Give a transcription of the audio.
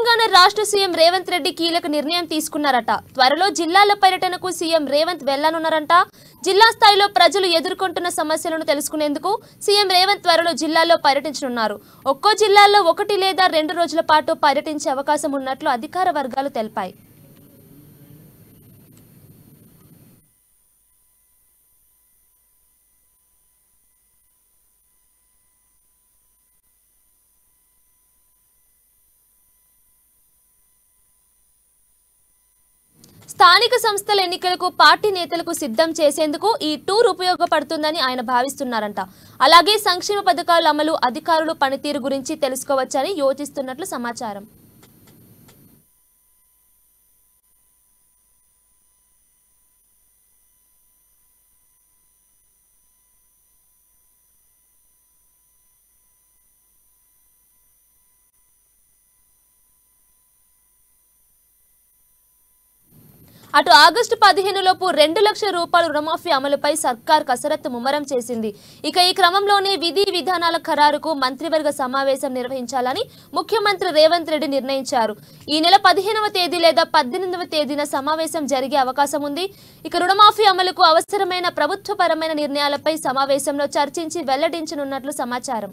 తెలంగాణ రాష్ట్ర సీఎం రేవంత్ రెడ్డి కీలక నిర్ణయం తీసుకున్నారట. త్వరలో జిల్లాల పర్యటనకు సీఎం రేవంత్ వెళ్లనున్నారంట. జిల్లా స్థాయిలో ప్రజలు ఎదుర్కొంటున్న సమస్యలను తెలుసుకునేందుకు సీఎం రేవంత్ త్వరలో జిల్లాల్లో పర్యటించనున్నారు. ఒక్కో జిల్లాలో 1 లేదా 2 రోజుల పాటు పర్యటించే అవకాశం ఉన్నట్లు అధికార వర్గాలు తెలిపాయి. స్థానిక సంస్థల ఎన్నికలకు పార్టీ నేతలకు సిద్ధం చేసేందుకు ఈ టూర్ ఉపయోగపడుతుందని ఆయన భావిస్తున్నారంట. అలాగే సంక్షేమ పథకాల అమలు, అధికారులు పనితీరు గురించి తెలుసుకోవచ్చని యోచిస్తున్నట్లు సమాచారం. అటు ఆగస్టు 15 లోపు 2 లక్షల రూపాయల రుణమాఫీ అమలుపై సర్కార్ కసరత్తు ముమ్మరం చేసింది. ఇక ఈ క్రమంలోనే విధి విధానాల ఖరారుకు మంత్రివర్గ సమావేశం నిర్వహించాలని ముఖ్యమంత్రి రేవంత్ రెడ్డి నిర్ణయించారు. ఈ నెల 15వ తేదీ లేదా 18వ తేదీన సమావేశం జరిగే అవకాశం ఉంది. ఇక రుణమాఫీ అమలుకు అవసరమైన ప్రభుత్వపరమైన నిర్ణయాలపై సమావేశంలో చర్చించి వెల్లడించనున్నట్లు సమాచారం.